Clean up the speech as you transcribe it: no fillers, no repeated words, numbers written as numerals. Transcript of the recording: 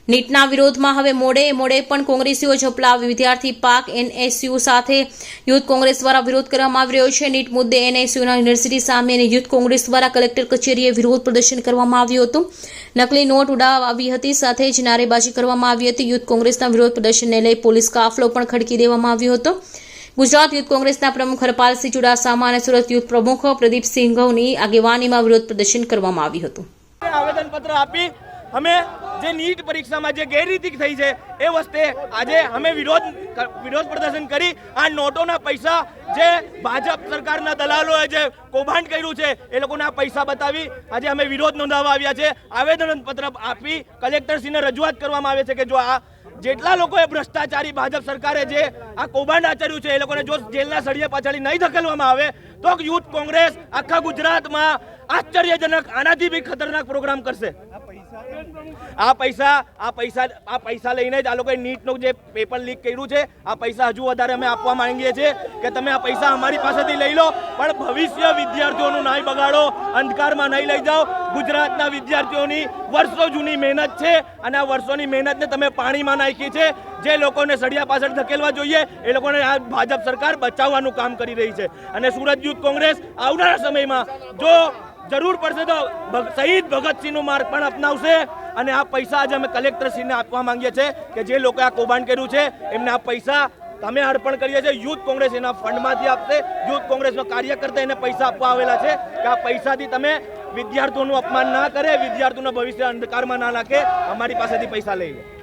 નીટના વિરોધમાં હવે મોડે પણ કોંગ્રેસીઓ ઝપલાવી વિદ્યાર્થી પાક એનએસયુ સાથે યુથ કોંગ્રેસ દ્વારા વિરોધ કરવામાં આવી રહ્યો છે। નીટ મુદ્દે એનએસયુના યુનિવર્સિટી સામે અને યુથ કોંગ્રેસ દ્વારા કલેક્ટર કચેરીએ વિરોધ પ્રદર્શન કરવામાં આવ્યું હતું। નકલી નોટ ઉડાવી હતી, સાથે જ નારેબાજી કરવામાં આવી હતી। યુથ કોંગ્રેસના વિરોધ પ્રદર્શનને લઈ પોલીસ કાફલો પણ ખડકી દેવામાં આવ્યો હતો। ગુજરાત યુથ કોંગ્રેસના પ્રમુખ હરપાલસિંહ ચુડાસમા અને સુરત યુથ પ્રમુખ પ્રદીપસિંહ ગૌની આગેવાનીમાં વિરોધ પ્રદર્શન કરવામાં આવ્યું હતું। આવેદનપત્ર આપી અમે જે નીટ પરીક્ષામાં જે ગેરરીતિ થઈ છે એ વસ્તે આજે અમે વિરોધ પ્રદર્શન કરી આ નોટોના પૈસા જે ભાજપ સરકારના દલાલોએ જે કૌભાંડ કર્યું છે એ લોકોના પૈસા બતાવી આજે અમે વિરોધ નોંધાવવા આવ્યા છે। આવેદનપત્ર આપી કલેક્ટરશ્રીને રજૂઆત કરવામાં આવે છે કે જો આ જેટલા લોકોએ ભ્રષ્ટાચારી ભાજપ સરકારે જે આ કૌભાંડ આચર્યું છે એ લોકોને જો જેલના સળિયે પાછળ નહીં ધકેલવામાં આવે તો યુથ કોંગ્રેસ આખા ગુજરાતમાં આશ્ચર્યજનક આનાથી બી ખતરનાક પ્રોગ્રામ કરશે। આ પૈસા લઈને જ આ લોકોએ નીટનું જે પેપર લીક કર્યું છે આ પૈસા હજુ વધારે અમે આપવા માંગીએ છીએ કે તમે આ પૈસા અમારી પાસેથી લઈ લો, પણ ભવિષ્ય વિદ્યાર્થીઓનું નહીં બગાડો, અંધકારમાં નહીં લઈ જાઓ। ગુજરાતના વિદ્યાર્થીઓની વર્ષો જૂની મહેનત છે અને આ વર્ષોની મહેનતને તમે પાણીમાં નાખી છે। જે લોકોને સળિયા પાછળ ધકેલવા જોઈએ એ લોકોને આ ભાજપ સરકાર બચાવવાનું કામ કરી રહી છે અને સુરત યુથ કોંગ્રેસ આવનારા સમયમાં જો જરૂર પડશે તો શહીદ ભગતસિંહનું માર્ગ પણ અપનાવશે અને આ પૈસા આજે અમે કલેક્ટરશ્રીને આપવા માંગીએ છીએ કે જે લોકોએ આ કૌભાંડ કર્યું છે એમને આ પૈસા અમે અર્પણ કરીએ છીએ। યુથ કોંગ્રેસ એના ફંડમાંથી આપશે। યુથ કોંગ્રેસનો કાર્યકર્તા એને પૈસા આપવા આવેલા છે કે આ પૈસાથી તમે વિદ્યાર્થીઓનું અપમાન ના કરે, વિદ્યાર્થીઓના ભવિષ્ય અંધકારમાં ના નાખે, અમારી પાસેથી પૈસા લઈ લે।